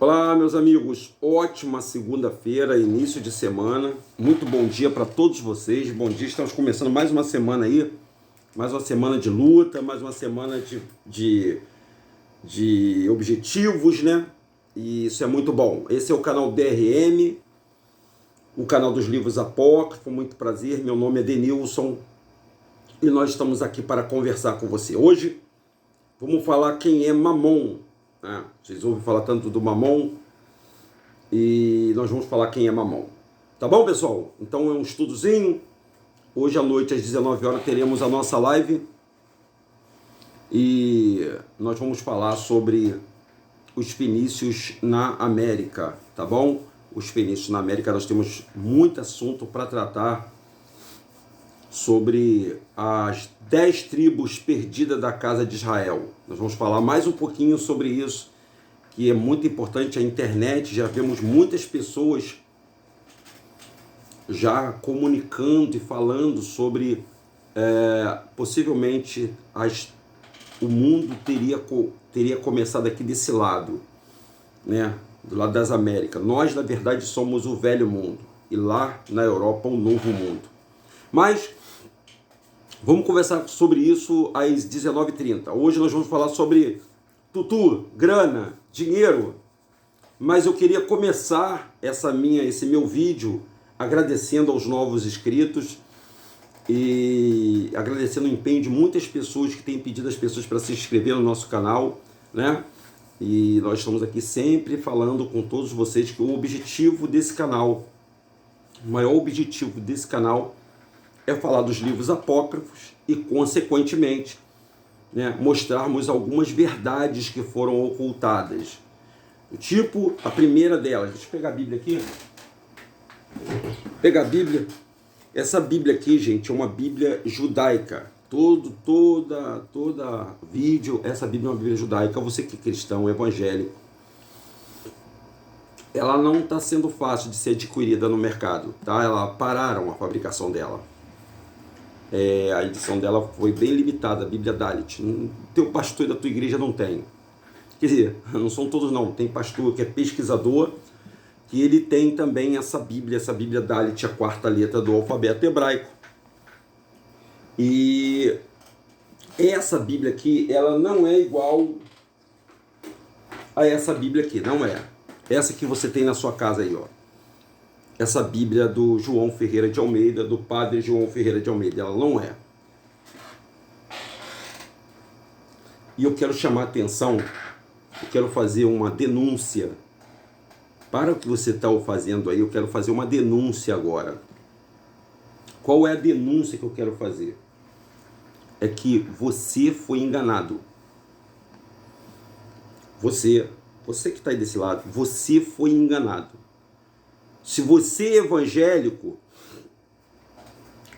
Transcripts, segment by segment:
Olá, meus amigos, ótima segunda-feira, início de semana, muito bom dia para todos vocês, bom dia, estamos começando mais uma semana aí, mais uma semana de luta, mais uma semana de objetivos, né? E isso é muito bom. Esse é o canal DRM, o canal dos livros apócrifos, muito prazer, meu nome é Denilson e nós estamos aqui para conversar com você. Hoje vamos falar quem é Mamon. Vocês ouvem falar tanto do Mamon e nós vamos falar quem é Mamon. Tá bom, pessoal? Então é um estudozinho. Hoje à noite, às 19 horas, teremos a nossa live e nós vamos falar sobre os fenícios na América, tá bom? Os fenícios na América, nós temos muito assunto para tratar sobre as 10 tribos perdidas da casa de Israel. Nós vamos falar mais um pouquinho sobre isso, que é muito importante. A internet, já vemos muitas pessoas já comunicando e falando sobre possivelmente o mundo teria começado aqui desse lado, né? Do lado das Américas. Nós, na verdade, somos o velho mundo e lá na Europa o novo mundo. Mas vamos conversar sobre isso às 19h30. Hoje nós vamos falar sobre tutu, grana, dinheiro. Mas eu queria começar esse meu vídeo agradecendo aos novos inscritos e agradecendo o empenho de muitas pessoas que têm pedido às pessoas para se inscrever no nosso canal, né? E nós estamos aqui sempre falando com todos vocês que o objetivo desse canal, o maior objetivo desse canal é falar dos livros apócrifos e, consequentemente, né, mostrarmos algumas verdades que foram ocultadas. Tipo, a primeira delas, deixa eu pegar a Bíblia aqui. Pegar a Bíblia. Essa Bíblia aqui, gente, é uma Bíblia judaica. Toda vídeo, essa Bíblia é uma Bíblia judaica. Você que é cristão, evangélico, ela não está sendo fácil de ser adquirida no mercado, tá? Ela pararam a fabricação dela. A edição dela foi bem limitada, a Bíblia Dalit. Teu pastor da tua igreja não tem. Quer dizer, não são todos não. Tem pastor que é pesquisador, que ele tem também essa Bíblia Dalit, a quarta letra do alfabeto hebraico. E essa Bíblia aqui, ela não é igual a essa Bíblia aqui, não é. Essa que você tem na sua casa aí, ó. Essa Bíblia do João Ferreira de Almeida, do padre João Ferreira de Almeida, ela não é. E eu quero chamar a atenção, eu quero fazer uma denúncia. Para o que você está fazendo aí, eu quero fazer uma denúncia agora. Qual é a denúncia que eu quero fazer? É que você foi enganado. Você que está aí desse lado, você foi enganado. Se você é evangélico,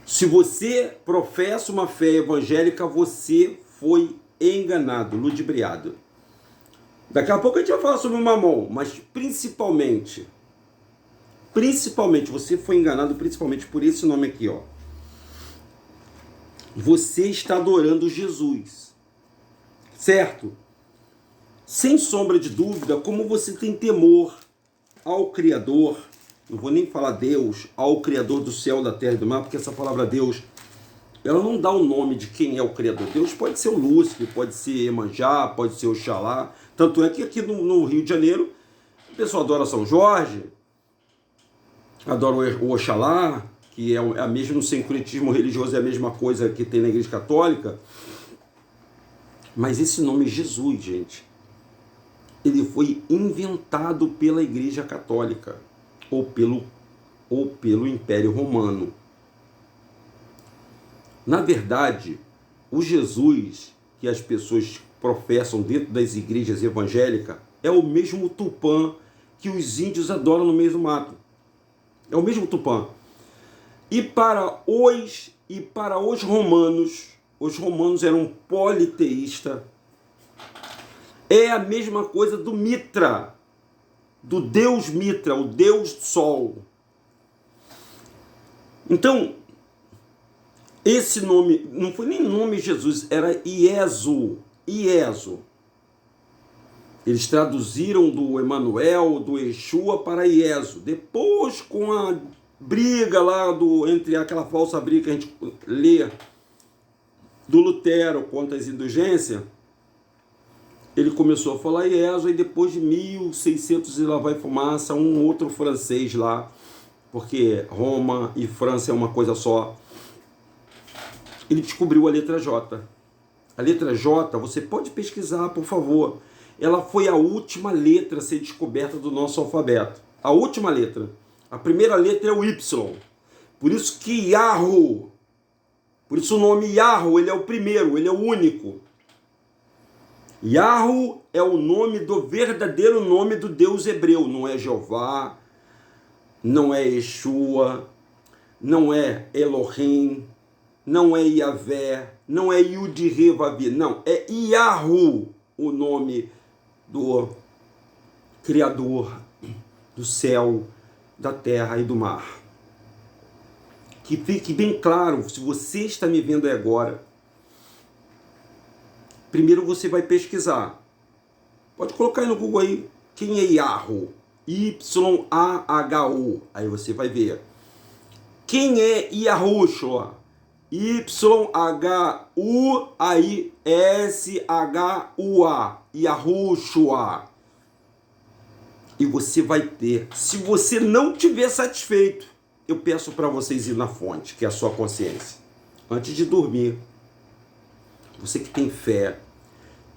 se você professa uma fé evangélica, você foi enganado, ludibriado. Daqui a pouco a gente vai falar sobre o Mamon, mas principalmente você foi enganado principalmente por esse nome aqui, ó. Você está adorando Jesus, certo? Sem sombra de dúvida, como você tem temor ao Criador, não vou nem falar Deus, ao Criador do céu, da terra e do mar, porque essa palavra Deus, ela não dá o nome de quem é o Criador. Deus pode ser o Lúcifer, pode ser Iemanjá, pode ser Oxalá. Tanto é que aqui no Rio de Janeiro, o pessoal adora São Jorge, adora o Oxalá, que é a mesma, no sincretismo religioso é a mesma coisa que tem na Igreja Católica. Mas esse nome Jesus, gente, ele foi inventado pela Igreja Católica ou pelo Império Romano. Na verdade, o Jesus que as pessoas professam dentro das igrejas evangélicas é o mesmo Tupã que os índios adoram no meio do mato. É o mesmo Tupã. E para os romanos eram politeístas. É a mesma coisa do Mitra, do deus Mitra, o deus Sol. Então, esse nome, não foi nem nome Jesus, era Ieso. Eles traduziram do Emanuel, do Yeshua para Iesu. Depois, com a briga lá, entre aquela falsa briga que a gente lê do Lutero contra as indulgências, ele começou a falar Iesu, e depois de 1600 e lá vai fumaça, um outro francês lá, porque Roma e França é uma coisa só, ele descobriu a letra J. A letra J, você pode pesquisar, por favor. Ela foi a última letra a ser descoberta do nosso alfabeto. A última letra. A primeira letra é o Y. Por isso que Yahoo, por isso o nome Yahoo, ele é o primeiro, ele é o único. Yahoo é o nome verdadeiro nome do Deus hebreu. Não é Jeová, não é Yeshua, não é Elohim, não é Yahvé, não é Yud-He-Vav, não, é Yahoo, o nome do Criador do céu, da terra e do mar. Que fique bem claro, se você está me vendo aí agora, primeiro você vai pesquisar. Pode colocar aí no Google aí, quem é Yahoo? Y-A-H-U. Aí você vai ver. Quem é Yahushua? Y-H-U-I-S-H-U-A. Yahushua. E você vai ter. Se você não tiver satisfeito, eu peço para vocês ir na fonte, que é a sua consciência. Antes de dormir. Você que tem fé,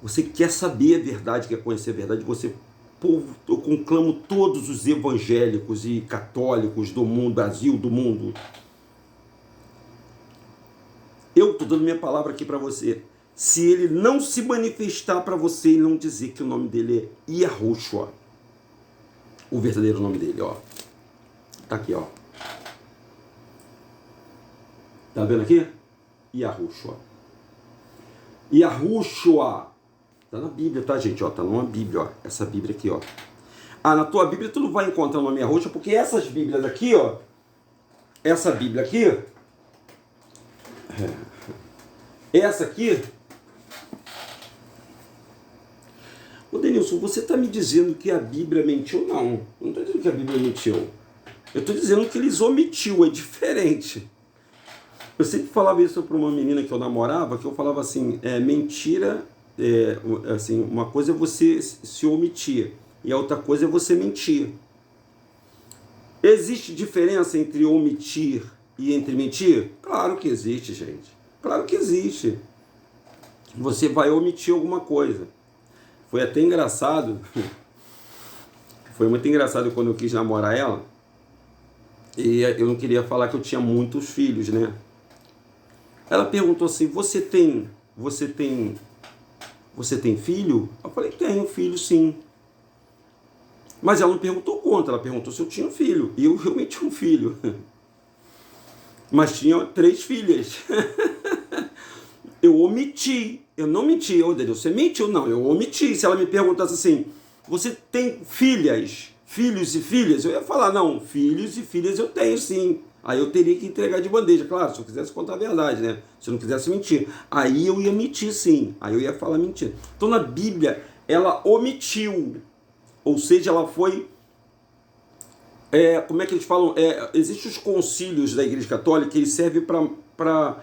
você que quer saber a verdade, quer conhecer a verdade, você, povo, eu conclamo todos os evangélicos e católicos do mundo, Brasil, do mundo. Eu estou dando minha palavra aqui para você. Se ele não se manifestar para você e não dizer que o nome dele é Yahushua, o verdadeiro nome dele, ó. Tá aqui, ó. Tá vendo aqui? Yahushua. Yahushua. Tá na Bíblia, tá, gente? Ó, tá numa Bíblia, ó. Essa Bíblia aqui, ó. Ah, na tua Bíblia tu não vai encontrar o nome Yahushua, porque essas Bíblias aqui, ó. Essa Bíblia aqui. Essa aqui. Ô Denilson, você tá me dizendo que a Bíblia mentiu? Não, eu não tô dizendo que a Bíblia mentiu. Eu tô dizendo que eles omitiu, é diferente. Eu sempre falava isso para uma menina que eu namorava, que eu falava assim, mentira, assim, uma coisa é você se omitir, e a outra coisa é você mentir. Existe diferença entre omitir e entre mentir? Claro que existe, gente. Claro que existe. Você vai omitir alguma coisa. Foi até engraçado, foi muito engraçado quando eu quis namorar ela, e eu não queria falar que eu tinha muitos filhos, né? Ela perguntou assim, você tem filho? Eu falei, tenho filho, sim. Mas ela não perguntou quanto, ela perguntou se eu tinha um filho. E eu realmente tinha um filho. Mas tinha 3 filhas. Eu omiti. Eu não menti. Eu, Deus, você mentiu? Não, eu omiti. Se ela me perguntasse assim, você tem filhas, filhos e filhas? Eu ia falar, não, filhos e filhas eu tenho, sim. Aí eu teria que entregar de bandeja, claro, se eu quisesse contar a verdade, né? Se eu não quisesse mentir. Aí eu ia mentir, sim. Aí eu ia falar mentira. Então na Bíblia, ela omitiu. Ou seja, ela foi... como é que eles falam? Existem os concílios da Igreja Católica que eles servem para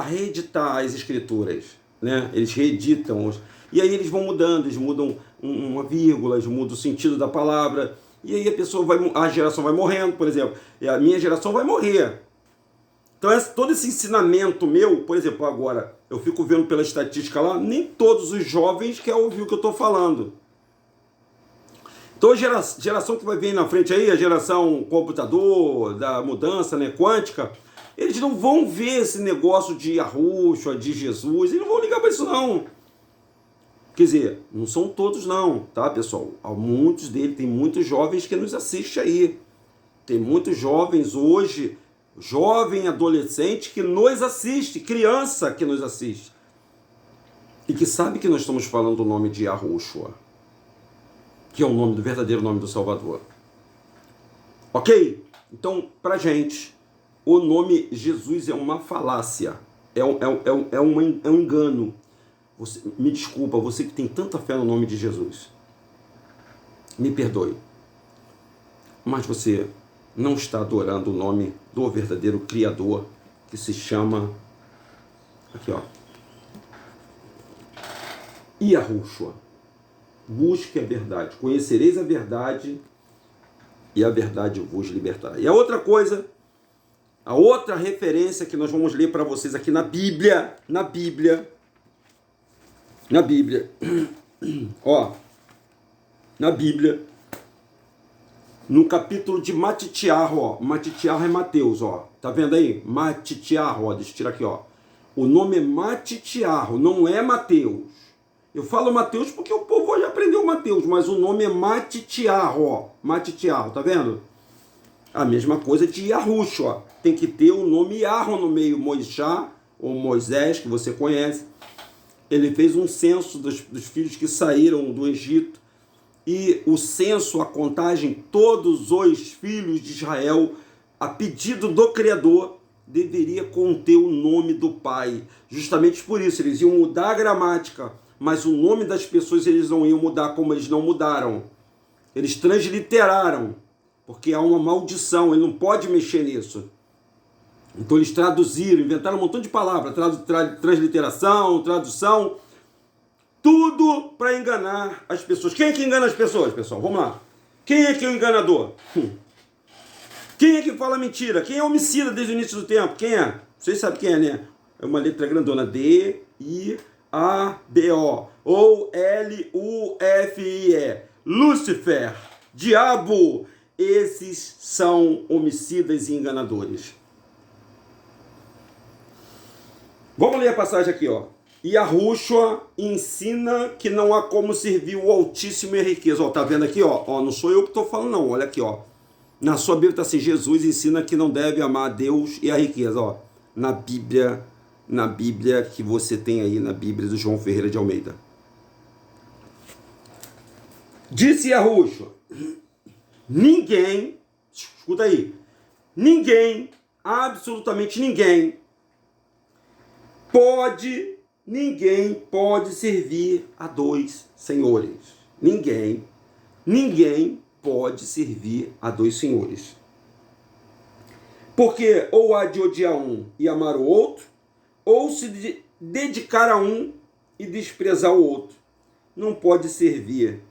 reeditar as escrituras, né? Eles reeditam. E aí eles vão mudando, eles mudam uma vírgula, eles mudam o sentido da palavra. E aí a geração vai morrendo, por exemplo. E a minha geração vai morrer. Então todo esse ensinamento meu, por exemplo, agora, eu fico vendo pela estatística lá, nem todos os jovens querem ouvir o que eu estou falando. Então a geração que vai vir na frente aí, a geração computador, da mudança, né, quântica, eles não vão ver esse negócio de Yahushua, de Jesus, eles não vão ligar para isso não. Quer dizer, não são todos não, tá, pessoal? Há muitos deles, tem muitos jovens que nos assistem aí. Tem muitos jovens hoje, jovem, adolescente, que nos assiste, criança que nos assiste. E que sabe que nós estamos falando do nome de Yahushua, que é o nome do verdadeiro nome do Salvador. Ok? Então, pra gente, o nome Jesus é uma falácia, é um engano. Você, me desculpa, você que tem tanta fé no nome de Jesus, me perdoe, mas você não está adorando o nome do verdadeiro Criador, que se chama, aqui ó, Yahushua. Busque a verdade, conhecereis a verdade e a verdade vos libertará. E a outra coisa, a outra referência que nós vamos ler para vocês aqui na Bíblia, ó, na Bíblia, no capítulo de Matitiarro, ó, Matitiarro é Mateus, ó, tá vendo aí? Matitiarro, ó, deixa eu tirar aqui, ó, o nome é Matitiarro, não é Mateus. Eu falo Mateus porque o povo já aprendeu Mateus, mas o nome é Matitiarro, ó, Matitiarro, tá vendo? A mesma coisa de Yahushua, tem que ter o nome Yahro no meio, Moishá, ou Moisés, que você conhece. Ele fez um censo dos filhos que saíram do Egito, e o censo, a contagem, todos os filhos de Israel, a pedido do Criador, deveria conter o nome do pai. Justamente por isso, eles iam mudar a gramática, mas o nome das pessoas eles não iam mudar como eles não mudaram. Eles transliteraram, porque há uma maldição, ele não pode mexer nisso. Então eles traduziram, inventaram um montão de palavras, transliteração, tradução, tudo para enganar as pessoas. Quem é que engana as pessoas, pessoal? Vamos lá. Quem é que é o enganador? Quem é que fala mentira? Quem é homicida desde o início do tempo? Quem é? Vocês sabem quem é, né? É uma letra grandona, D-I-A-B-O, ou L-U-F-I-E, Lúcifer, diabo. Esses são homicidas e enganadores. Vamos ler a passagem aqui, ó. Yahushua ensina que não há como servir o Altíssimo e a riqueza. Ó, tá vendo aqui, ó? Ó, não sou eu que estou falando, não. Olha aqui, ó. Na sua Bíblia está assim: Jesus ensina que não deve amar a Deus e a riqueza. Ó, na Bíblia que você tem aí, na Bíblia do João Ferreira de Almeida. Disse Yahushua: ninguém, escuta aí, ninguém, absolutamente ninguém pode servir a dois senhores. Ninguém pode servir a dois senhores. Porque ou há de odiar um e amar o outro, ou se dedicar a um e desprezar o outro. Não pode servir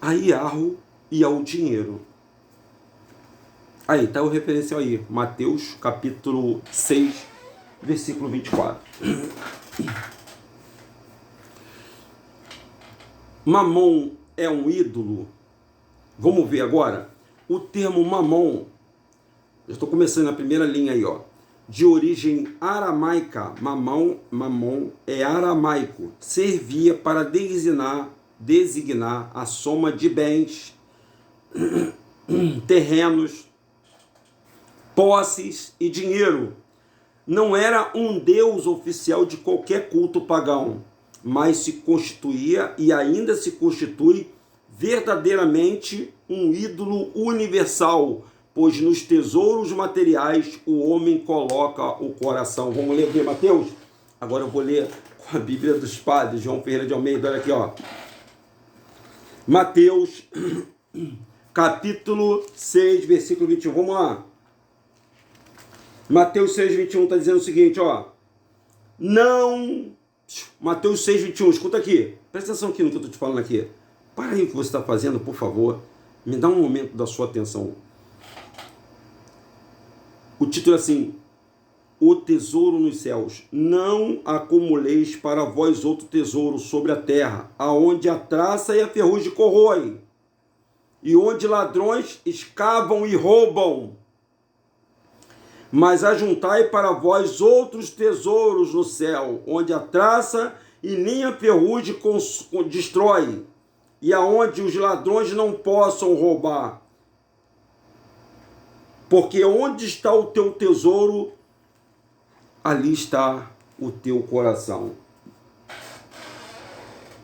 a Yahweh e ao dinheiro. Aí, tá o referencial aí, Mateus capítulo 6, versículo 24. Mamon é um ídolo? Vamos ver agora. O termo mamon, eu estou começando na primeira linha aí, ó, de origem aramaica. Mamon é aramaico, servia para designar a soma de bens, terrenos, posses e dinheiro. Não era um deus oficial de qualquer culto pagão, mas se constituía e ainda se constitui verdadeiramente um ídolo universal, pois nos tesouros materiais o homem coloca o coração. Vamos ler Mateus? Agora eu vou ler com a Bíblia dos Padres, João Ferreira de Almeida. Olha aqui, ó. Mateus, capítulo 6, versículo 21. Vamos lá. Mateus 6, 21 está dizendo o seguinte, ó. Não... Mateus 6, 21, escuta aqui. Presta atenção aqui no que eu estou te falando aqui. Para aí o que você está fazendo, por favor. Me dá um momento da sua atenção. O título é assim: o tesouro nos céus. Não acumuleis para vós outro tesouro sobre a terra, aonde a traça e a ferrugem corroem, e onde ladrões escavam e roubam. Mas ajuntai para vós outros tesouros no céu, onde a traça e nem a ferrugem destrói, e aonde os ladrões não possam roubar. Porque onde está o teu tesouro, ali está o teu coração.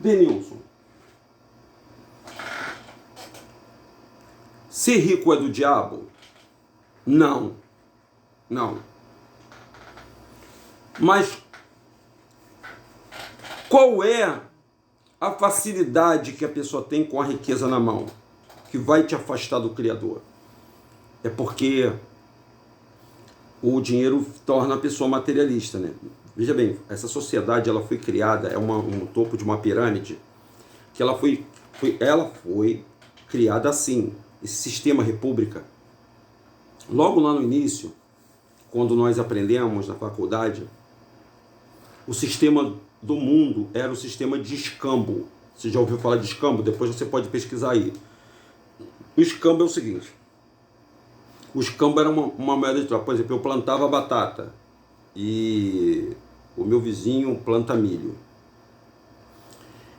Denilson, ser rico é do diabo? Não. Não. Mas Qual é a facilidade que a pessoa tem com a riqueza na mão, que vai te afastar do Criador? É porque o dinheiro torna a pessoa materialista, né? Veja bem, essa sociedade ela foi criada, é um topo de uma pirâmide, que ela foi criada assim, esse sistema república. Logo lá no início, quando nós aprendemos na faculdade, o sistema do mundo era o sistema de escambo. Você já ouviu falar de escambo? Depois você pode pesquisar aí. O escambo é o seguinte: o escambo era uma moeda de troca. Por exemplo, eu plantava batata e o meu vizinho planta milho.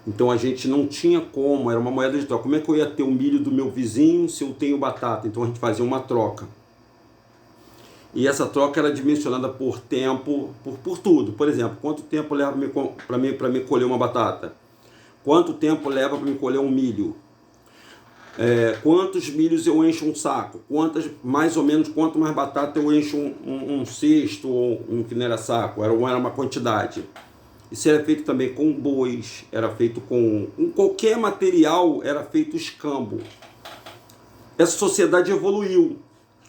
Então a gente não tinha como, era uma moeda de troca. Como é que eu ia ter o milho do meu vizinho se eu tenho batata? Então a gente fazia uma troca. E essa troca era dimensionada por tempo, por tudo. Por exemplo, quanto tempo leva para mim colher uma batata? Quanto tempo leva para me colher um milho? Quantos milhos eu encho um saco? Mais ou menos, quanto mais batata eu encho um cesto ou um que não era saco? Era uma quantidade. Isso era feito também com bois, era feito com qualquer material, era feito escambo. Essa sociedade evoluiu,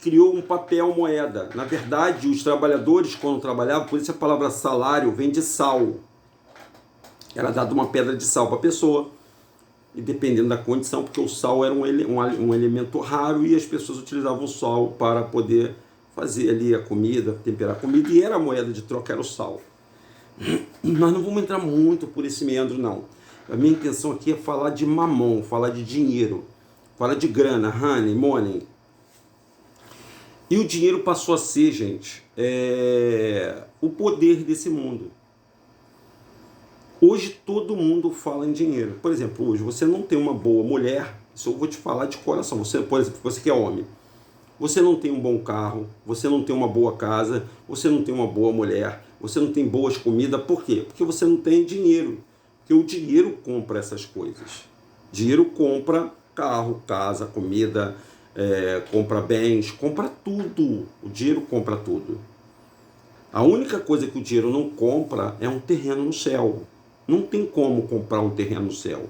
criou um papel moeda. Na verdade, os trabalhadores, quando trabalhavam, por isso a palavra salário vem de sal. Era dado uma pedra de sal para a pessoa, e dependendo da condição, porque o sal era um elemento raro e as pessoas utilizavam o sal para poder fazer ali a comida, temperar a comida, e era a moeda de troca, era o sal. Nós não vamos entrar muito por esse meandro, não. A minha intenção aqui é falar de mamão, falar de dinheiro, falar de grana, money. E o dinheiro passou a ser, gente, o poder desse mundo. Hoje todo mundo fala em dinheiro. Por exemplo, hoje você não tem uma boa mulher, isso eu vou te falar de coração. Por exemplo, você que é homem, você não tem um bom carro, você não tem uma boa casa, você não tem uma boa mulher, você não tem boas comidas. Por quê? Porque você não tem dinheiro. Porque o dinheiro compra essas coisas. Dinheiro compra carro, casa, comida, compra bens, compra tudo. O dinheiro compra tudo. A única coisa que o dinheiro não compra é um terreno no céu. Não tem como comprar um terreno no céu.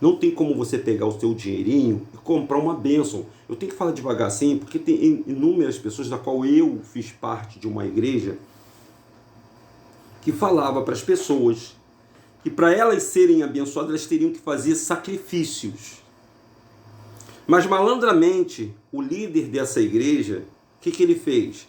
Não tem como você pegar o seu dinheirinho e comprar uma bênção. Eu tenho que falar devagar assim, porque tem inúmeras pessoas, da qual eu fiz parte de uma igreja, que falava para as pessoas que para elas serem abençoadas, elas teriam que fazer sacrifícios. Mas malandramente, o líder dessa igreja, o que ele fez?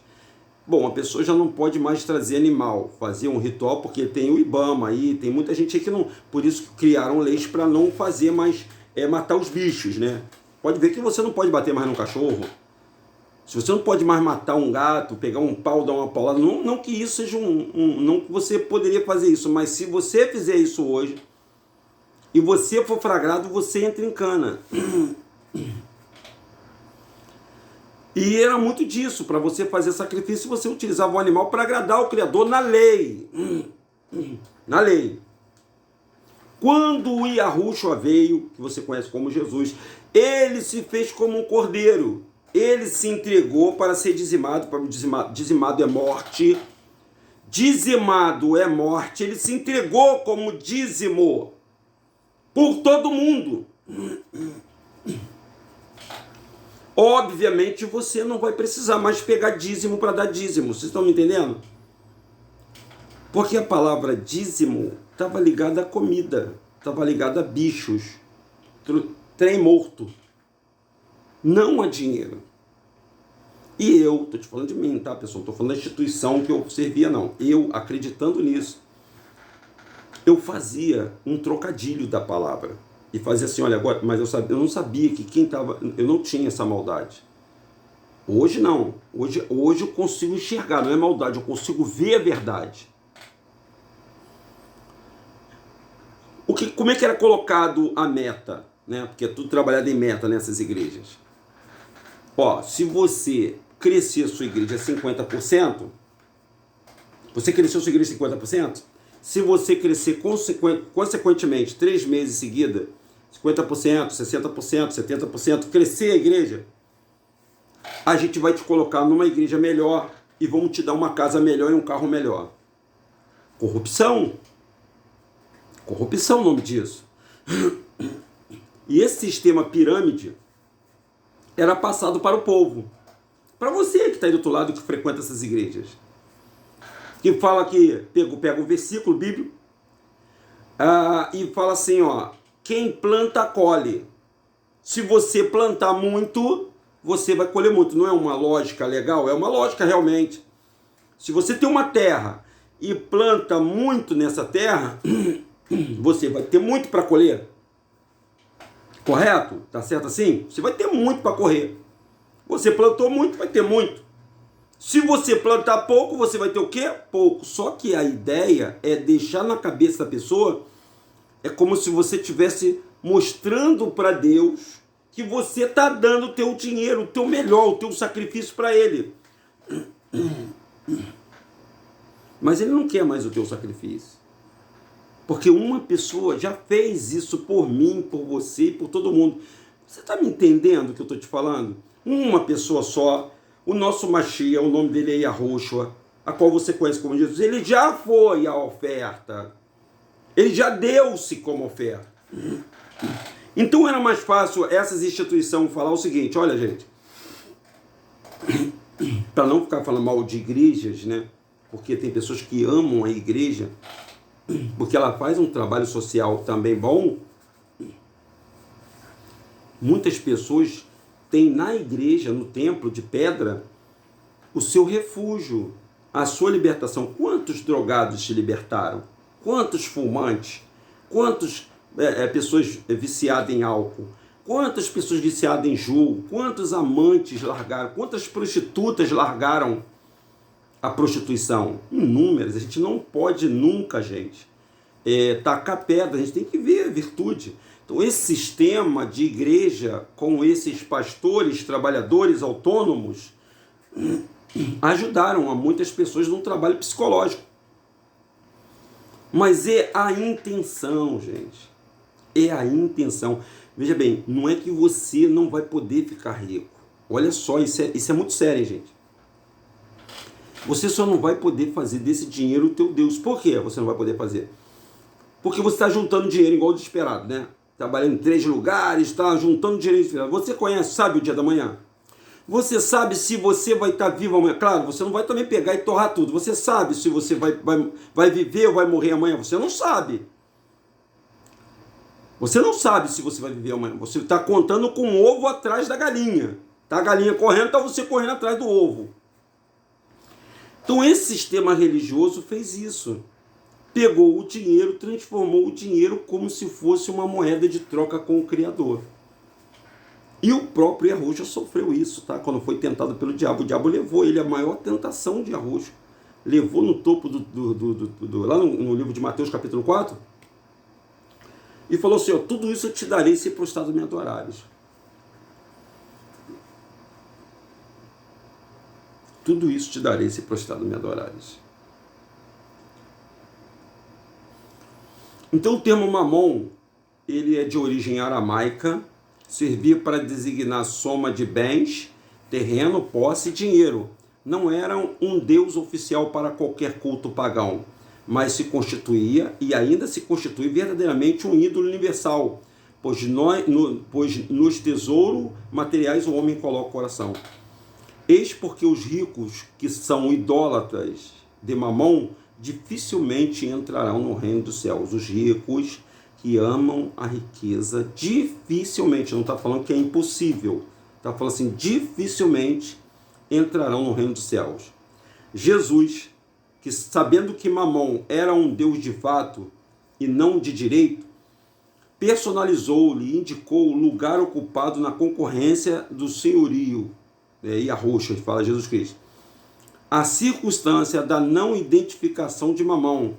Bom, a pessoa já não pode mais trazer animal, fazer um ritual, porque tem o Ibama aí, tem muita gente aí que não... Por isso criaram leis para não fazer mais, matar os bichos, né? Pode ver que você não pode bater mais no cachorro. Se você não pode mais matar um gato, pegar um pau, dar uma paulada, não que isso seja não que você poderia fazer isso, mas se você fizer isso hoje, e você for flagrado, você entra em cana. E era muito disso, para você fazer sacrifício, você utilizava o animal para agradar o Criador na lei. Na lei. Quando o Yahushua veio, que você conhece como Jesus, ele se fez como um cordeiro. Ele se entregou para ser dizimado, dizimado é morte. Dizimado é morte. Ele se entregou como dízimo por todo mundo. Obviamente você não vai precisar mais pegar dízimo para dar dízimo. Vocês estão me entendendo? Porque a palavra dízimo estava ligada à comida, estava ligada a bichos, trem morto, não a dinheiro. E eu, estou te falando de mim, tá, pessoal? Não estou falando da instituição que eu servia, não. Eu, acreditando nisso, eu fazia um trocadilho da palavra. E fazia assim, olha, agora, mas eu não sabia que quem estava... Eu não tinha essa maldade. Hoje não. Hoje eu consigo enxergar, não é maldade, eu consigo ver a verdade. Como é que era colocado a meta? Né? Porque é tudo trabalhado em meta nessas igrejas. Ó, se você crescer a sua igreja 50%, você cresceu a sua igreja 50%? Se você crescer consequentemente 3 meses em seguida, 50%, 60%, 70%, crescer a igreja, a gente vai te colocar numa igreja melhor e vamos te dar uma casa melhor e um carro melhor. Corrupção. Corrupção é o nome disso. E esse sistema pirâmide era passado para o povo. Para você que está aí do outro lado, que frequenta essas igrejas. Que fala que, pega um versículo bíblico e fala assim, ó, quem planta, colhe. Se você plantar muito, você vai colher muito. Não é uma lógica legal? É uma lógica realmente. Se você tem uma terra e planta muito nessa terra, você vai ter muito para colher. Correto? Tá certo assim? Você vai ter muito para correr. Você plantou muito, vai ter muito. Se você plantar pouco, você vai ter o quê? Pouco. Só que a ideia é deixar na cabeça da pessoa, é como se você estivesse mostrando para Deus que você está dando o teu dinheiro, o teu melhor, o teu sacrifício para Ele. Mas Ele não quer mais o teu sacrifício. Porque uma pessoa já fez isso por mim, por você e por todo mundo. Você está me entendendo o que eu estou te falando? Uma pessoa só, o nosso Mashiach, o nome dele é Yahushua, a qual você conhece como Jesus, ele já foi a oferta. Ele já deu-se como oferta. Então era mais fácil essas instituições falar o seguinte, olha gente, para não ficar falando mal de igrejas, né? Porque tem pessoas que amam a igreja, porque ela faz um trabalho social também bom. Muitas pessoas têm na igreja, no templo de pedra, o seu refúgio, a sua libertação. Quantos drogados se libertaram? Quantos fumantes? Quantas pessoas viciadas em álcool? Quantas pessoas viciadas em jogo? Quantos amantes largaram? Quantas prostitutas largaram a prostituição? Inúmeras. A gente não pode nunca, gente, tacar pedra. A gente tem que ver a virtude. Então, esse sistema de igreja com esses pastores, trabalhadores autônomos, ajudaram a muitas pessoas num trabalho psicológico. Mas é a intenção, gente. É a intenção. Veja bem, não é que você não vai poder ficar rico. Olha só, isso é muito sério, gente. Você só não vai poder fazer desse dinheiro o teu Deus. Por que você não vai poder fazer? Porque você está juntando dinheiro igual desesperado, né? Trabalhando em 3 lugares, está juntando dinheiro desesperado. Você conhece, sabe o dia da manhã? Você sabe se você vai estar vivo amanhã. Claro, você não vai também pegar e torrar tudo. Você sabe se você vai viver ou vai morrer amanhã. Você não sabe. Você não sabe se você vai viver amanhã. Você está contando com o ovo atrás da galinha. Tá a galinha correndo, está você correndo atrás do ovo. Então esse sistema religioso fez isso. Pegou o dinheiro, transformou o dinheiro como se fosse uma moeda de troca com o Criador. E o próprio Yahushua sofreu isso, tá? Quando foi tentado pelo diabo. O diabo levou ele à maior tentação de Yahushua. Levou no topo lá no livro de Mateus, capítulo 4. E falou assim, ó, tudo isso eu te darei se prostrado me adorares. Tudo isso te darei se prostrado me adorares. Então o termo mamon, ele é de origem aramaica, servia para designar soma de bens, terreno, posse e dinheiro. Não era um deus oficial para qualquer culto pagão, mas se constituía e ainda se constitui verdadeiramente um ídolo universal, pois nos tesouros materiais o homem coloca o coração. Eis porque os ricos, que são idólatras de mamon, dificilmente entrarão no reino dos céus. Os ricos que amam a riqueza, dificilmente, não está falando que é impossível, está falando assim, dificilmente entrarão no reino dos céus. Jesus, que sabendo que Mamon era um Deus de fato e não de direito, personalizou-lhe, indicou o lugar ocupado na concorrência do senhorio, Yahushua, fala Jesus Cristo. A circunstância da não identificação de Mamon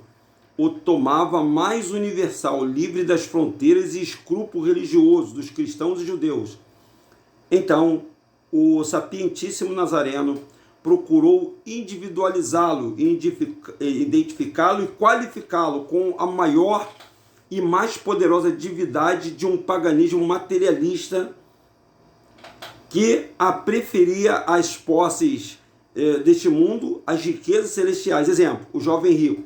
o tomava mais universal, livre das fronteiras e escrúpulos religiosos dos cristãos e judeus. Então, o sapientíssimo Nazareno procurou individualizá-lo, identificá-lo e qualificá-lo com a maior e mais poderosa divindade de um paganismo materialista que a preferia às posses deste mundo, às riquezas celestiais. Exemplo, o jovem rico.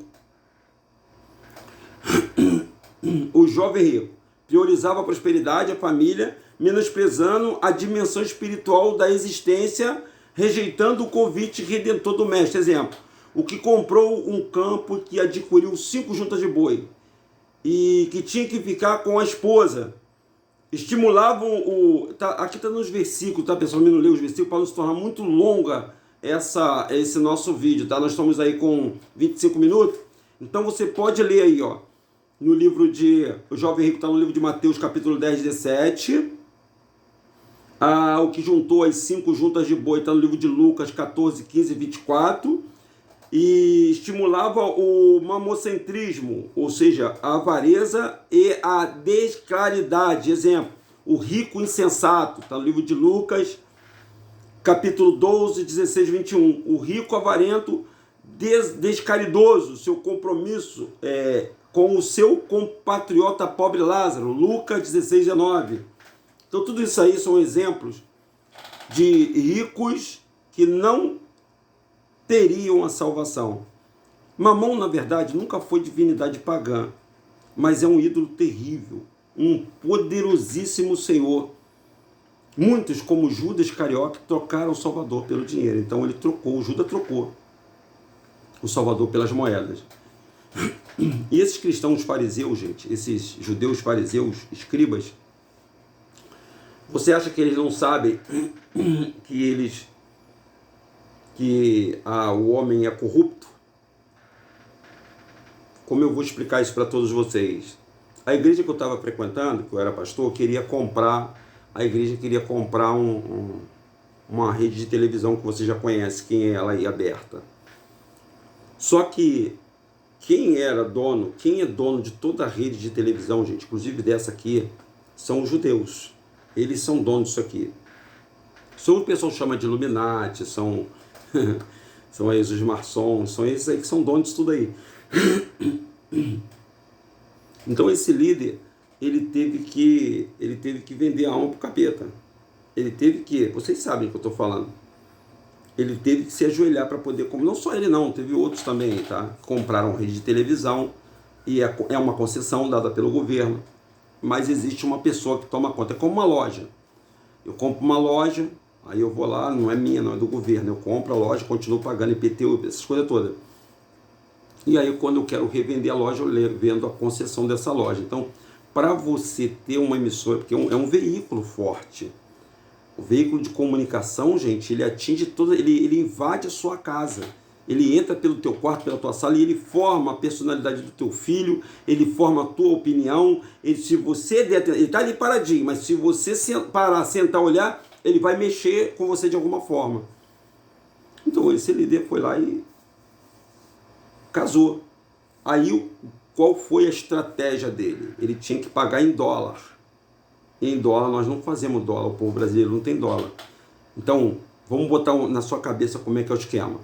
O jovem rico priorizava a prosperidade, a família, menosprezando a dimensão espiritual da existência, rejeitando o convite redentor do mestre. Exemplo, o que comprou um campo, que adquiriu 5 juntas de boi e que tinha que ficar com a esposa, estimulavam o... aqui está nos versículos, tá, pessoal? Eu não leio os versículos para não se tornar muito longa esse nosso vídeo, tá? Nós estamos aí com 25 minutos, então você pode ler aí, ó, no livro de... O jovem rico está no livro de Mateus, capítulo 10, 17. O que juntou as 5 juntas de boi está no livro de Lucas, 14, 15 e 24. E estimulava o mamocentrismo, ou seja, a avareza e a descaridade. Exemplo, o rico insensato, está no livro de Lucas, capítulo 12, 16 e 21. O rico avarento, descaridoso, seu compromisso com o seu compatriota pobre Lázaro, Lucas 16, 19. Então tudo isso aí são exemplos de ricos que não teriam a salvação. Mamon, na verdade, nunca foi divindade pagã, mas é um ídolo terrível, um poderosíssimo senhor. Muitos, como Judas Iscariote, trocaram o Salvador pelo dinheiro. Então ele trocou, o Judas trocou o Salvador pelas moedas. E esses cristãos fariseus, gente, esses judeus fariseus, escribas, você acha que eles não sabem que o homem é corrupto? Como eu vou explicar isso para todos vocês? A igreja que eu estava frequentando, que eu era pastor, a igreja queria comprar uma rede de televisão que você já conhece, quem é ela aí, aberta. Só que quem é dono de toda a rede de televisão, gente, inclusive dessa aqui, são os judeus. Eles são donos disso aqui. São o pessoal chama de Illuminati, são aí os maçons, são esses aí que são donos disso tudo aí. Então esse líder, ele teve que vender a alma pro capeta. Vocês sabem o que eu estou falando. Ele teve que se ajoelhar para poder, como não só ele não, teve outros também, tá? Compraram rede de televisão e é uma concessão dada pelo governo, mas existe uma pessoa que toma conta, é como uma loja. Eu compro uma loja, aí eu vou lá, não é minha, não é do governo, eu compro a loja, continuo pagando IPTU, essas coisas todas. E aí quando eu quero revender a loja, eu vendo a concessão dessa loja. Então, para você ter uma emissora, porque é um veículo forte, o veículo de comunicação, gente, ele atinge ele invade a sua casa. Ele entra pelo teu quarto, pela tua sala, e ele forma a personalidade do teu filho, ele forma a tua opinião. Se você ele está ali paradinho, mas se você parar, sentar, olhar, ele vai mexer com você de alguma forma. Então esse líder foi lá e casou. Aí qual foi a estratégia dele? Ele tinha que pagar em dólar. E em dólar nós não fazemos dólar, o povo brasileiro não tem dólar. Então vamos botar na sua cabeça como é que é o esquema.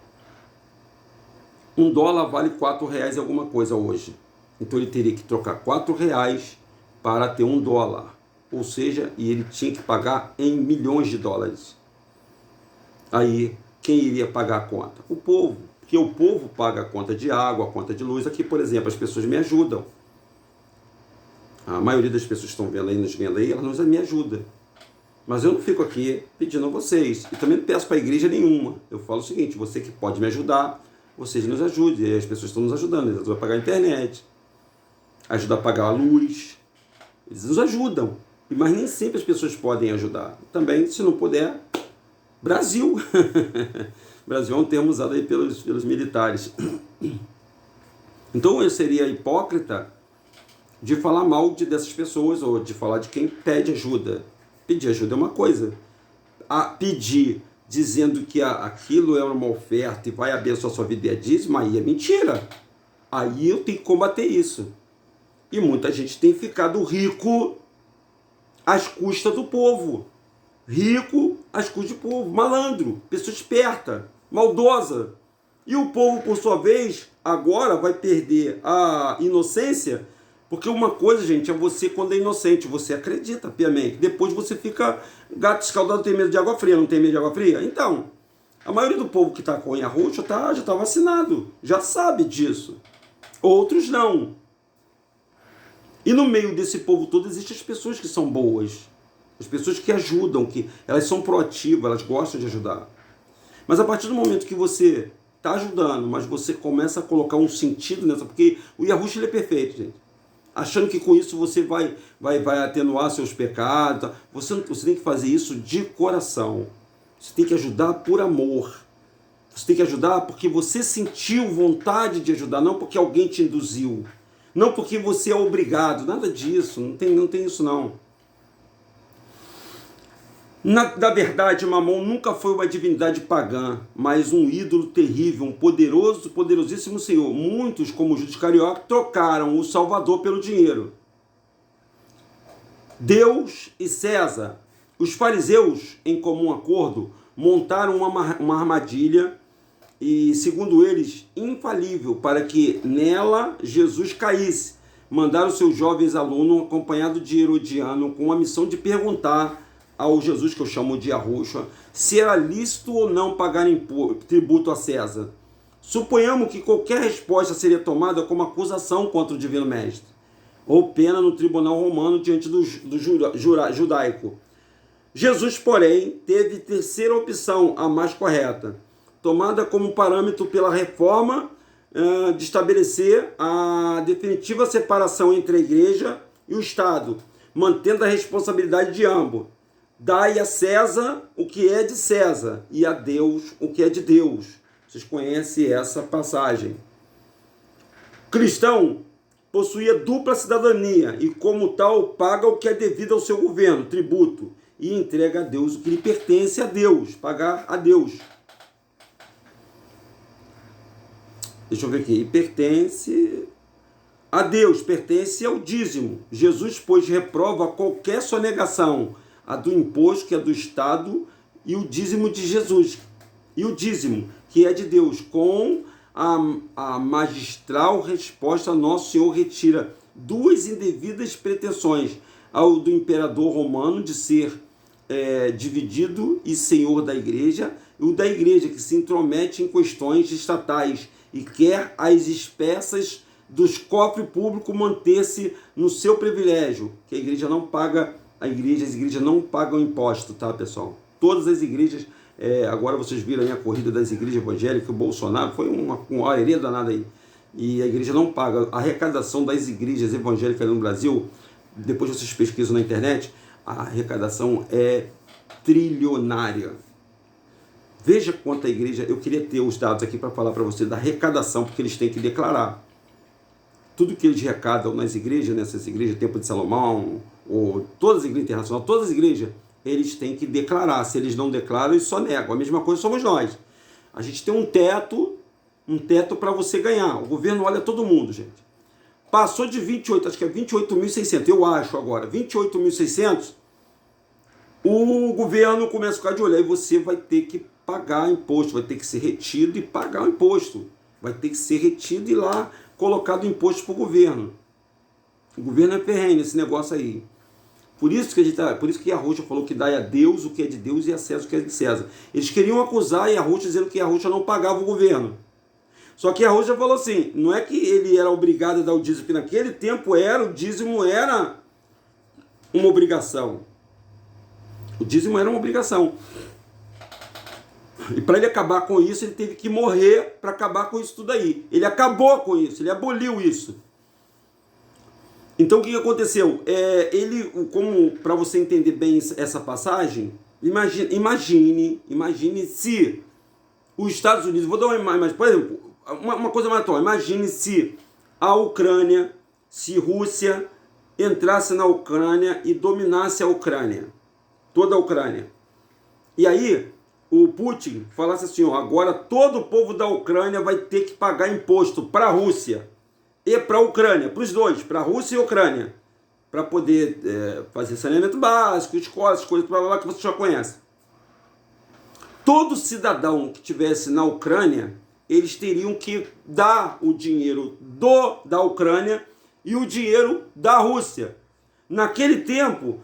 $1 vale R$4 alguma coisa hoje. Então ele teria que trocar R$4 para ter $1. Ou seja, e ele tinha que pagar em milhões de dólares. Aí, quem iria pagar a conta? O povo. Porque o povo paga a conta de água, a conta de luz. Aqui, por exemplo, as pessoas me ajudam. A maioria das pessoas que estão vendo aí, nos vendo aí, elas me ajudam. Mas eu não fico aqui pedindo a vocês. E também não peço para a igreja nenhuma. Eu falo o seguinte, você que pode me ajudar, vocês nos ajudem. E as pessoas estão nos ajudando. Eles ajudam a pagar a internet, ajudam a pagar a luz. Eles nos ajudam. Mas nem sempre as pessoas podem ajudar. Também, se não puder, Brasil. Brasil é um termo usado aí pelos militares. Então eu seria hipócrita de falar mal dessas pessoas ou de falar de quem pede ajuda. Pedir ajuda é uma coisa. Pedir dizendo que aquilo é uma oferta e vai abençoar a sua vida e é dízimo, aí é mentira. Aí eu tenho que combater isso. E muita gente tem ficado rico às custas do povo. Rico às custas do povo. Malandro, pessoa esperta, maldosa. E o povo, por sua vez, agora vai perder a inocência. Porque uma coisa, gente, é você quando é inocente, você acredita piamente. Depois você fica gato escaldado, tem medo de água fria, não tem medo de água fria? Então, a maioria do povo que está com unha roxa já está vacinado, já sabe disso. Outros não. E no meio desse povo todo existem as pessoas que são boas, as pessoas que ajudam, que elas são proativas, elas gostam de ajudar. Mas a partir do momento que você está ajudando, mas você começa a colocar um sentido nessa, porque o Yahushua ele é perfeito, gente. Achando que com isso você vai atenuar seus pecados. Você tem que fazer isso de coração. Você tem que ajudar por amor. Você tem que ajudar porque você sentiu vontade de ajudar, não porque alguém te induziu. Não porque você é obrigado, nada disso, não tem isso não. Na verdade, Mamon nunca foi uma divindade pagã, mas um ídolo terrível, um poderosíssimo senhor. Muitos, como Judas Carioca, trocaram o Salvador pelo dinheiro. Deus e César. Os fariseus, em comum acordo, montaram uma armadilha e, segundo eles, infalível, para que nela Jesus caísse. Mandaram seus jovens alunos, acompanhado de Herodiano, com a missão de perguntar ao Jesus, que eu chamo de Yahushua, se era lícito ou não pagar tributo a César. Suponhamos que qualquer resposta seria tomada como acusação contra o Divino Mestre, ou pena no tribunal romano diante do judaico. Jesus, porém, teve terceira opção, a mais correta, tomada como parâmetro pela reforma de estabelecer a definitiva separação entre a igreja e o Estado, mantendo a responsabilidade de ambos. Dai a César o que é de César e a Deus o que é de Deus. Vocês conhecem essa passagem. Cristão possuía dupla cidadania e, como tal, paga o que é devido ao seu governo, tributo, e entrega a Deus o que lhe pertence a Deus, pagar a Deus. Deixa eu ver aqui. E pertence a Deus, pertence ao dízimo. Jesus, pois, reprova qualquer sonegação, a do imposto, que é do Estado, e o dízimo de Jesus, e o dízimo, que é de Deus, com a magistral resposta, Nosso Senhor retira duas indevidas pretensões, ao do imperador romano de ser dividido e senhor da igreja, e o da igreja, que se intromete em questões estatais e quer as espécies dos cofres públicos manter-se no seu privilégio, que a igreja não paga. As igrejas não pagam imposto, tá, pessoal? Todas as igrejas, agora vocês viram aí a corrida das igrejas evangélicas, o Bolsonaro foi uma areia danada aí. E a igreja não paga. A arrecadação das igrejas evangélicas no Brasil, depois vocês pesquisam na internet, a arrecadação é trilionária. Veja quanto a igreja, eu queria ter os dados aqui para falar para você da arrecadação, porque eles têm que declarar. Tudo que eles arrecadam nas igrejas, nessas igrejas, Templo de Salomão, ou todas as igrejas internacionais, todas as igrejas, eles têm que declarar. Se eles não declaram, eles só negam. A mesma coisa somos nós. A gente tem um teto para você ganhar. O governo olha todo mundo, gente. Passou de 28, acho que é 28.600, eu acho agora, 28.600, o governo começa a ficar de olho, aí você vai ter que pagar imposto, vai ter que ser retido e pagar o imposto. Vai ter que ser retido e lá colocado imposto para o governo. O governo é ferrenho nesse negócio aí. Por isso que Yahushua falou que dá a Deus o que é de Deus e a César o que é de César. Eles queriam acusar Yahushua dizendo que Yahushua não pagava o governo. Só que Yahushua falou assim, não é que ele era obrigado a dar o dízimo, porque naquele tempo o dízimo era uma obrigação. O dízimo era uma obrigação. E para ele acabar com isso, ele teve que morrer para acabar com isso tudo aí. Ele acabou com isso, ele aboliu isso. Então o que aconteceu? Como para você entender bem essa passagem, imagine se os Estados Unidos, vou dar uma imagem, por exemplo, uma coisa mais atual, imagine se a Ucrânia, se Rússia entrasse na Ucrânia e dominasse a Ucrânia, toda a Ucrânia. E aí o Putin falasse assim, agora todo o povo da Ucrânia vai ter que pagar imposto para a Rússia e para a Ucrânia, para os dois, para a Rússia e a Ucrânia, para poder fazer saneamento básico, escolas, coisas lá que você já conhece. Todo cidadão que estivesse na Ucrânia, eles teriam que dar o dinheiro da Ucrânia e o dinheiro da Rússia. Naquele tempo,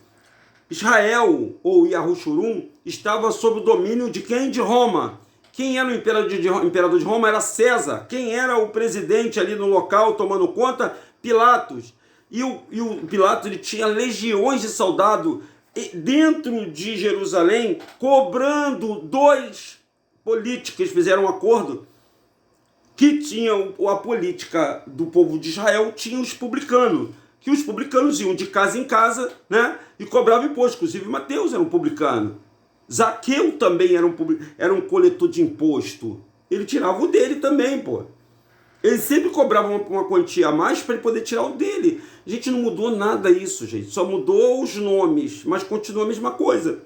Israel, ou Yahushurum, estava sob o domínio de quem? De Roma. Quem era o imperador de Roma? Era César. Quem era o presidente ali no local tomando conta? Pilatos. E o Pilatos, ele tinha legiões de soldados dentro de Jerusalém, cobrando dois políticos. Eles fizeram um acordo que tinha a política do povo de Israel, tinha os publicanos, que os publicanos iam de casa em casa, né, e cobravam imposto. Inclusive Mateus era um publicano. Zaqueu também era um coletor de imposto. Ele tirava o dele também, pô. Ele sempre cobrava uma quantia a mais para ele poder tirar o dele. A gente não mudou nada isso, gente. Só mudou os nomes, mas continua a mesma coisa.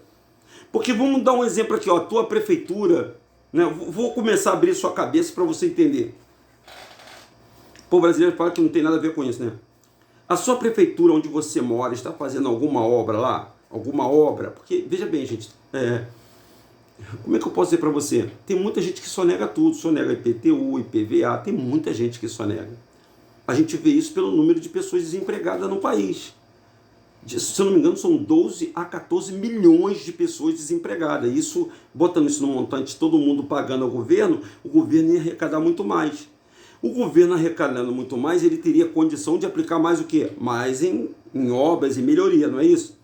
Porque vamos dar um exemplo aqui, ó. A tua prefeitura, né? Vou começar a abrir sua cabeça para você entender. O povo brasileiro fala que não tem nada a ver com isso, né? A sua prefeitura onde você mora está fazendo alguma obra lá? Alguma obra? Porque, veja bem, gente, como é que eu posso dizer para você? Tem muita gente que só nega tudo, só nega IPTU, IPVA, tem muita gente que só nega. A gente vê isso pelo número de pessoas desempregadas no país. Se eu não me engano, são 12 a 14 milhões de pessoas desempregadas. Isso, botando isso no montante, todo mundo pagando ao governo, o governo ia arrecadar muito mais. O governo arrecadando muito mais, ele teria condição de aplicar mais o quê? Mais em obras e melhoria, não é isso?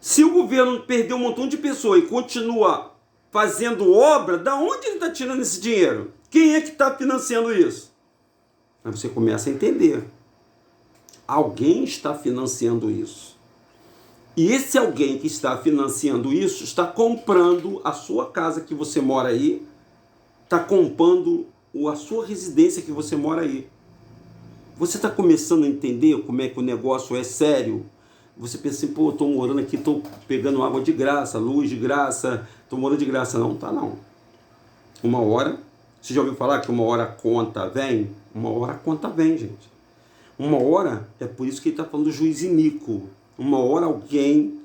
Se o governo perdeu um montão de pessoas e continua fazendo obra, da onde ele está tirando esse dinheiro? Quem é que está financiando isso? Aí você começa a entender. Alguém está financiando isso. E esse alguém que está financiando isso está comprando a sua casa que você mora aí, está comprando a sua residência que você mora aí. Você está começando a entender como é que o negócio é sério? Você pensa assim, pô, estou morando aqui, estou pegando água de graça, luz de graça, estou morando de graça. Não, tá não. Uma hora, você já ouviu falar que uma hora a conta vem? Uma hora a conta vem, gente. Uma hora, é por isso que ele está falando do juiz iníquo. Uma hora alguém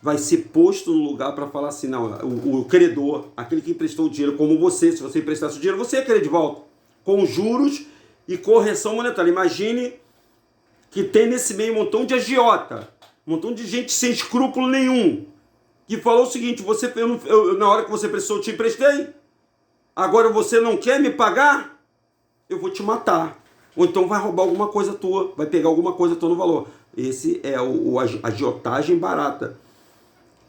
vai ser posto no lugar para falar assim, não, o credor, aquele que emprestou o dinheiro, como você, se você emprestasse o dinheiro, você ia querer de volta, com juros e correção monetária. Imagine que tem nesse meio um montão de agiota, um montão de gente sem escrúpulo nenhum, que falou o seguinte, na hora que você prestou, eu te emprestei, agora você não quer me pagar? Eu vou te matar. Ou então vai roubar alguma coisa tua, vai pegar alguma coisa tua no valor. Esse é a agiotagem barata.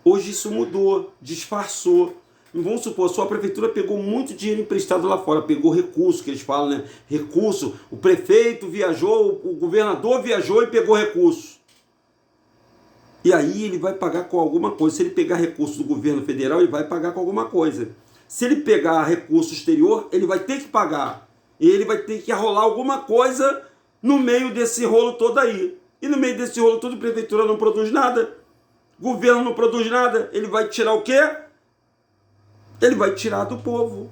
Hoje isso mudou, disfarçou. Vamos supor, sua prefeitura pegou muito dinheiro emprestado lá fora, pegou recurso, que eles falam, né? Recurso, o prefeito viajou, o governador viajou e pegou recurso. E aí ele vai pagar com alguma coisa. Se ele pegar recurso do governo federal, ele vai pagar com alguma coisa. Se ele pegar recurso exterior, ele vai ter que pagar. E ele vai ter que arrolar alguma coisa no meio desse rolo todo aí. E no meio desse rolo todo, a prefeitura não produz nada. O governo não produz nada. Ele vai tirar o quê? Ele vai tirar do povo.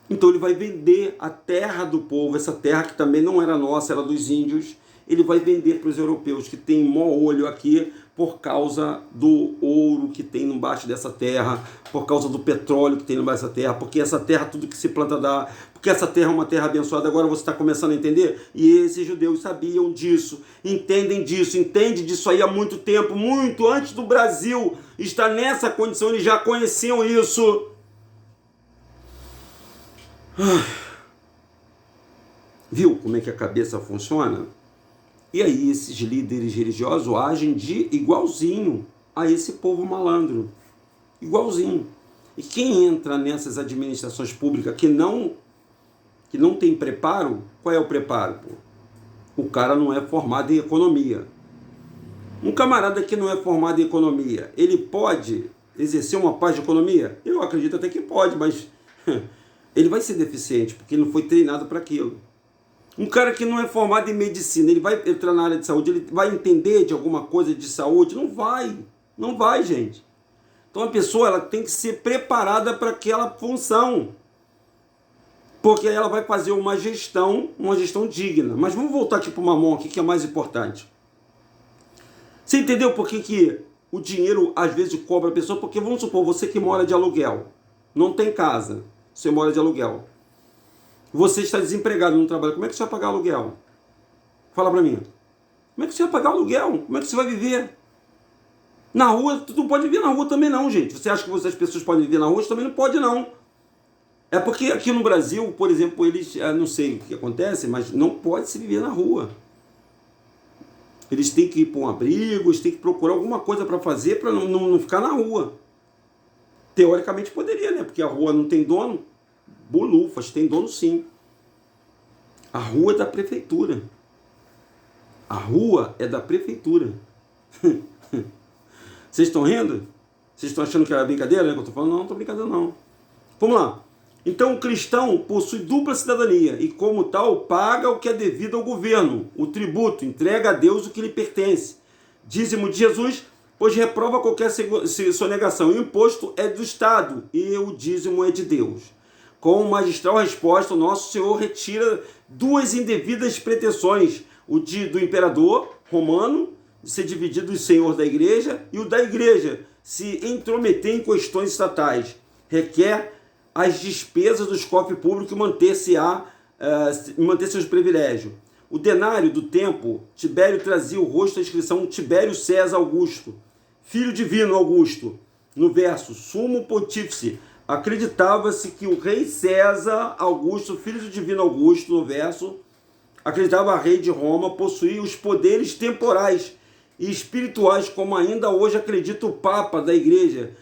Então ele vai vender a terra do povo, essa terra que também não era nossa, era dos índios. Ele vai vender para os europeus que tem mó olho aqui por causa do ouro que tem embaixo dessa terra, por causa do petróleo que tem embaixo dessa terra, porque essa terra, tudo que se planta dá, porque essa terra é uma terra abençoada. Agora você está começando a entender? E esses judeus sabiam disso, entendem disso aí há muito tempo, muito antes do Brasil estar nessa condição, eles já conheciam isso. Viu como é que a cabeça funciona? E aí esses líderes religiosos agem de igualzinho a esse povo malandro. Igualzinho. E quem entra nessas administrações públicas que não tem preparo, qual é o preparo? O cara não é formado em economia. Um camarada que não é formado em economia, ele pode exercer uma parte de economia? Eu acredito até que pode, mas ele vai ser deficiente, porque ele não foi treinado para aquilo. Um cara que não é formado em medicina, ele vai entrar na área de saúde, ele vai entender de alguma coisa de saúde? Não vai, gente. Então a pessoa ela tem que ser preparada para aquela função, porque aí ela vai fazer uma gestão digna. Mas vamos voltar aqui para o Mamon, aqui, que é mais importante. Você entendeu por que o dinheiro às vezes cobra a pessoa? Porque vamos supor, você que mora de aluguel, não tem casa, você mora de aluguel. Você está desempregado, não trabalha. Como é que você vai pagar aluguel? Fala para mim. Como é que você vai pagar aluguel? Como é que você vai viver? Na rua, tu não pode viver na rua também não, gente. Você acha que as pessoas podem viver na rua? Você também não pode não. É porque aqui no Brasil, por exemplo, eles, não sei o que acontece, mas não pode se viver na rua. Eles têm que ir para um abrigo, eles têm que procurar alguma coisa para fazer para não ficar na rua. Teoricamente poderia, né? Porque a rua não tem dono. Bolufas, tem dono sim. A rua é da prefeitura. A rua é da prefeitura. Vocês estão rindo? Vocês estão achando que era brincadeira, né? Que eu estou falando? Não, não estou brincando não. Vamos lá. Então o cristão possui dupla cidadania e, como tal, paga o que é devido ao governo, o tributo, entrega a Deus o que lhe pertence. Dízimo de Jesus, pois reprova qualquer sonegação. O imposto é do Estado e o dízimo é de Deus. Com magistral resposta, o nosso Senhor retira duas indevidas pretensões, o do imperador romano, de ser dividido o senhor da igreja, e o da igreja, se intrometer em questões estatais. Requer as despesas dos cofres públicos e manter seus privilégios. O denário do tempo, Tibério trazia o rosto da inscrição Tibério César Augusto, filho divino Augusto. No verso, sumo pontífice, acreditava-se que o rei César Augusto, filho do divino Augusto, no verso, acreditava rei de Roma, possuía os poderes temporais e espirituais, como ainda hoje acredita o Papa da Igreja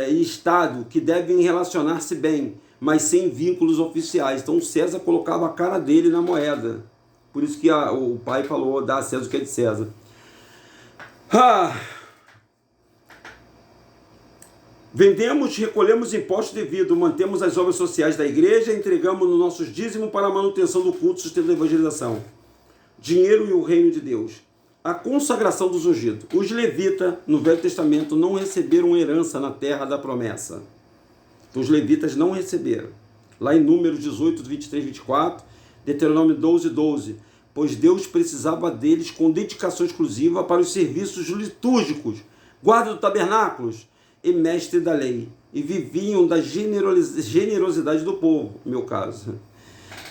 e Estado, que devem relacionar-se bem, mas sem vínculos oficiais. Então César colocava a cara dele na moeda. Por isso que o pai falou, dá a César o que é de César. Vendemos, recolhemos impostos devido, mantemos as obras sociais da igreja, entregamos no nossos dízimos para a manutenção do culto, sustento da evangelização. Dinheiro e o reino de Deus. A consagração dos ungidos. Os levitas, no Velho Testamento, não receberam herança na terra da promessa. Então, os levitas não receberam. Lá em Números 18, 23, 24, Deuteronômio 12, 12. Pois Deus precisava deles com dedicação exclusiva para os serviços litúrgicos, guarda do tabernáculos e mestre da lei. E viviam da generosidade do povo, no meu caso.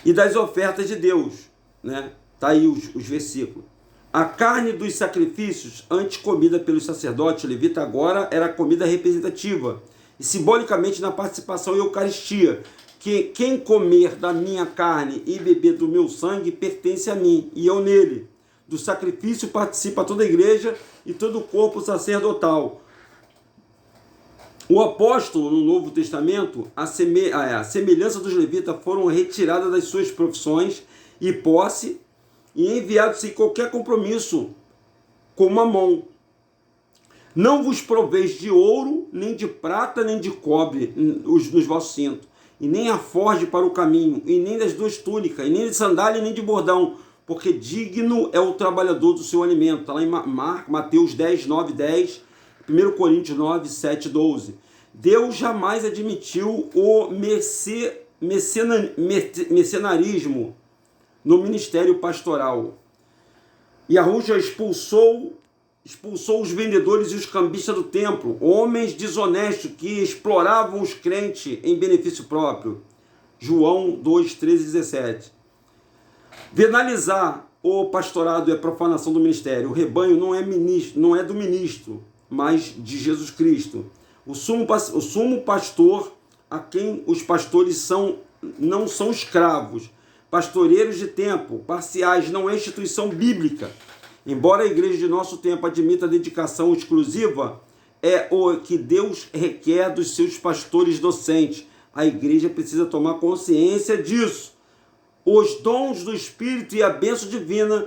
E das ofertas de Deus. Né? Tá aí os versículos. A carne dos sacrifícios, antes comida pelos sacerdotes levita, agora era comida representativa e simbolicamente na participação em Eucaristia, que quem comer da minha carne e beber do meu sangue pertence a mim e eu nele. Do sacrifício participa toda a igreja e todo o corpo sacerdotal. O apóstolo no Novo Testamento, a semelhança dos levitas, foram retiradas das suas profissões e posse e enviados sem qualquer compromisso com Mamon. Não vos proveis de ouro, nem de prata, nem de cobre nos vossos cintos, e nem a forge para o caminho, e nem das duas túnicas, e nem de sandália, nem de bordão, porque digno é o trabalhador do seu alimento. Está lá em Mateus 10, 9, 10, 1 Coríntios 9, 7, 12. Deus jamais admitiu o mercenarismo no ministério pastoral. Yahushua expulsou os vendedores e os cambistas do templo, homens desonestos que exploravam os crentes em benefício próprio. João 2, 13 e 17. Venalizar o pastorado é profanação do ministério. O rebanho não é do ministro, mas de Jesus Cristo. O sumo pastor, a quem os pastores não são escravos, pastoreiros de tempo, parciais, não é instituição bíblica. Embora a igreja de nosso tempo admita a dedicação exclusiva, é o que Deus requer dos seus pastores docentes. A igreja precisa tomar consciência disso. Os dons do Espírito e a bênção divina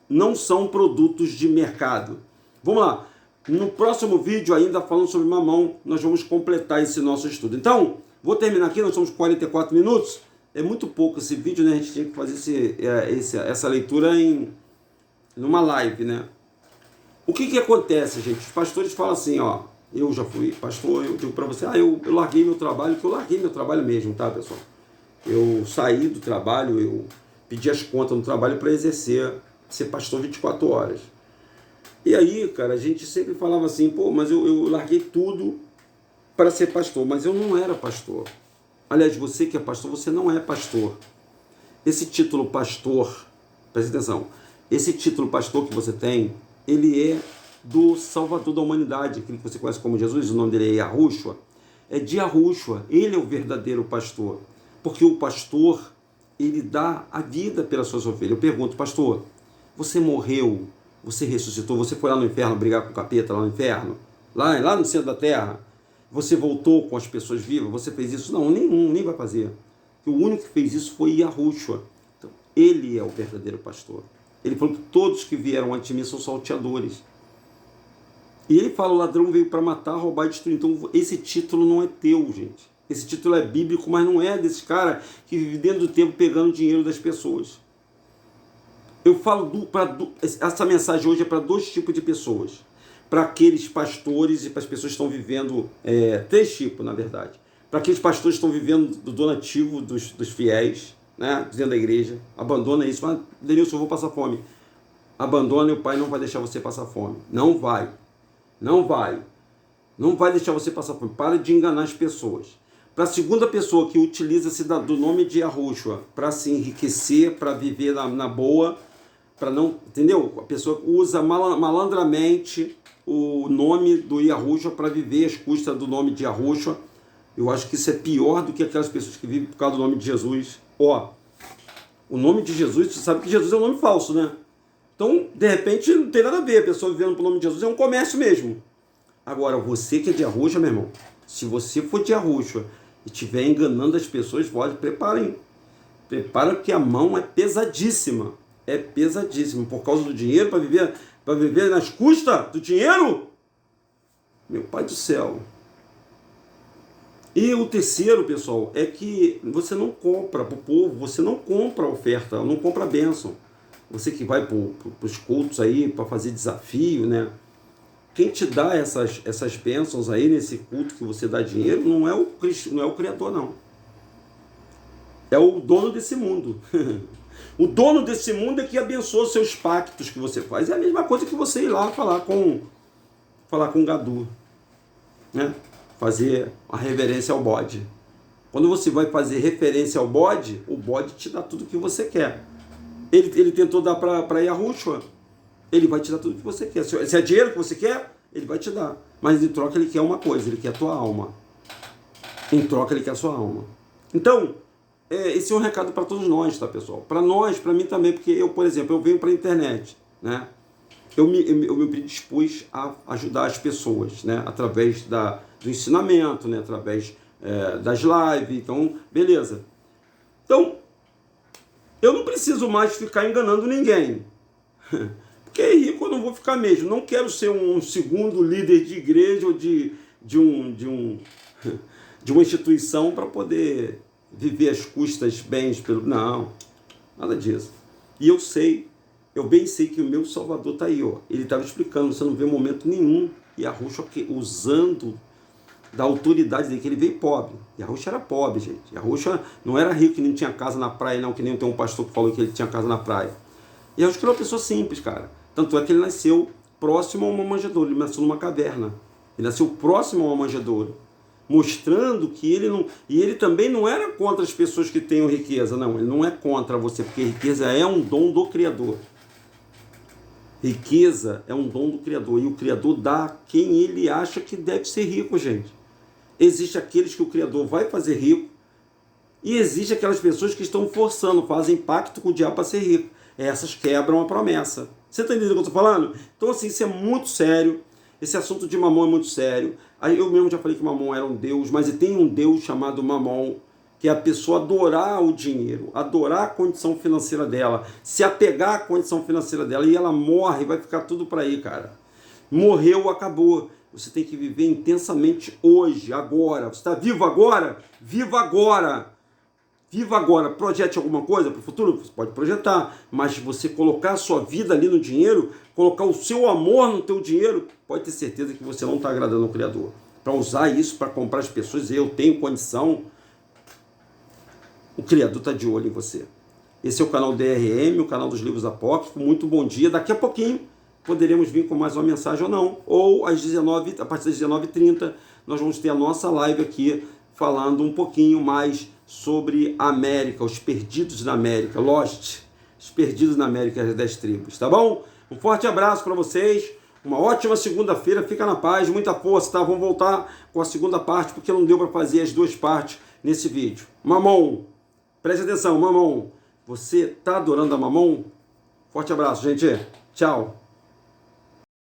não são produtos de mercado. Vamos lá. No próximo vídeo, ainda falando sobre Mamão, nós vamos completar esse nosso estudo. Então, vou terminar aqui, nós somos 44 minutos. É muito pouco esse vídeo, né? A gente tinha que fazer essa leitura numa live, né? O que acontece, gente? Os pastores falam assim, ó, eu já fui pastor, eu digo para você, eu larguei meu trabalho, que eu larguei meu trabalho mesmo, tá, pessoal? Eu saí do trabalho, eu pedi as contas no trabalho para exercer, ser pastor 24 horas. E aí, cara, a gente sempre falava assim, pô, mas eu larguei tudo para ser pastor, mas eu não era pastor. Aliás, você que é pastor, você não é pastor. Esse título pastor, presta atenção, esse título pastor que você tem, ele é do Salvador da humanidade, aquele que você conhece como Jesus, o nome dele é Yahushua, é de Yahushua, ele é o verdadeiro pastor, porque o pastor, ele dá a vida pelas suas ovelhas. Eu pergunto, pastor, você morreu Você ressuscitou, você foi lá no inferno brigar com o capeta, lá no inferno, lá no centro da terra. Você voltou com as pessoas vivas, você fez isso? Não, nenhum, nem vai fazer. O único que fez isso foi Yahushua. Então, ele é o verdadeiro pastor. Ele falou que todos que vieram antes de mim são salteadores. E ele fala, o ladrão veio para matar, roubar e destruir. Então, esse título não é teu, gente. Esse título é bíblico, mas não é desse cara que vive dentro do tempo pegando dinheiro das pessoas. Eu falo, essa mensagem hoje é para dois tipos de pessoas. Para aqueles pastores e para as pessoas que estão vivendo, três tipos, na verdade. Para aqueles pastores que estão vivendo do donativo dos fiéis, né, dentro da igreja, abandona isso. Mas, Denilson, eu vou passar fome. Abandona e o Pai não vai deixar você passar fome. Não vai. Não vai. Não vai deixar você passar fome. Para de enganar as pessoas. Para a segunda pessoa que utiliza-se do nome de Yahushua para se enriquecer, para viver na boa, para não, entendeu? A pessoa usa malandramente o nome do Yahushua para viver às custas do nome de Yahushua. Eu acho que isso é pior do que aquelas pessoas que vivem por causa do nome de Jesus. O nome de Jesus, você sabe que Jesus é um nome falso, né? Então, de repente, não tem nada a ver. A pessoa vivendo pelo nome de Jesus é um comércio mesmo. Agora, você que é de Yahushua, meu irmão, se você for de Yahushua e estiver enganando as pessoas, pode, preparem. Prepara que a mão é pesadíssima. É pesadíssima. Por causa do dinheiro, para viver nas custas do dinheiro? Meu Pai do céu. E o terceiro, pessoal, é que você não compra para o povo, você não compra a oferta, não compra a bênção. Você que vai para os cultos aí, para fazer desafio, né? Quem te dá essas bênçãos aí nesse culto que você dá dinheiro não é o Criador, não. É o dono desse mundo. O dono desse mundo é que abençoa os seus pactos que você faz. É a mesma coisa que você ir lá falar com Gadu, né? Fazer a reverência ao bode. Quando você vai fazer referência ao bode, o bode te dá tudo o que você quer. Ele tentou dar para Yahushua, ele vai te dar tudo o que você quer. Se é dinheiro que você quer, ele vai te dar. Mas em troca ele quer uma coisa, ele quer a tua alma. Em troca ele quer a sua alma. Então, esse é um recado para todos nós, tá, pessoal? Para nós, para mim também, porque eu, por exemplo, eu venho para a internet, né? Eu me predispus a ajudar as pessoas, né? Através do ensinamento, né? Através das lives, então, beleza. Então, eu não preciso mais ficar enganando ninguém. Porque rico eu não vou ficar mesmo. Não quero ser um segundo líder de igreja ou de uma instituição para poder viver às custas bens pelo... Não, nada disso. E eu bem sei que o meu Salvador está aí, ó. Ele estava explicando, você não vê momento nenhum. E Yahushua usando da autoridade dele, que ele veio pobre. Yahushua era pobre, gente. Yahushua não era rico, que nem tinha casa na praia, não, que nem tem um pastor que falou que ele tinha casa na praia. Yahushua era uma pessoa simples, cara. Tanto é que ele nasceu próximo a uma manjedoura, ele nasceu numa caverna. Ele nasceu próximo a uma manjedoura, mostrando que ele não... E ele também não era contra as pessoas que tenham riqueza, não. Ele não é contra você, porque riqueza é um dom do Criador. Riqueza é um dom do Criador, e o Criador dá a quem ele acha que deve ser rico, gente. Existe aqueles que o Criador vai fazer rico, e existe aquelas pessoas que estão forçando, fazem pacto com o diabo para ser rico. Essas quebram a promessa. Você está entendendo o que eu estou falando? Então, assim, isso é muito sério. Esse assunto de Mamon é muito sério. Aí eu mesmo já falei que Mamon era um deus, mas tem um deus chamado Mamon, que é a pessoa adorar o dinheiro, adorar a condição financeira dela, se apegar à condição financeira dela, e ela morre, vai ficar tudo para aí, cara. Morreu, acabou. Você tem que viver intensamente hoje, agora. Você está vivo agora? Viva agora! Viva agora. Projete alguma coisa para o futuro? Você pode projetar, mas você colocar a sua vida ali no dinheiro, colocar o seu amor no teu dinheiro, pode ter certeza que você não está agradando ao Criador. Para usar isso para comprar as pessoas, eu tenho condição, o Criador está de olho em você. Esse é o canal DRM, o canal dos livros apócrifos. Muito bom dia. Daqui a pouquinho poderemos vir com mais uma mensagem ou não. Ou a partir das 19h30, nós vamos ter a nossa live aqui, falando um pouquinho mais sobre a América, os perdidos na América, Lost, os perdidos na América das tribos, tá bom? Um forte abraço para vocês, uma ótima segunda-feira, fica na paz, muita força, tá? Vamos voltar com a segunda parte, porque não deu para fazer as duas partes nesse vídeo. Mamon, preste atenção, Mamon, você tá adorando a Mamon? Forte abraço, gente, tchau!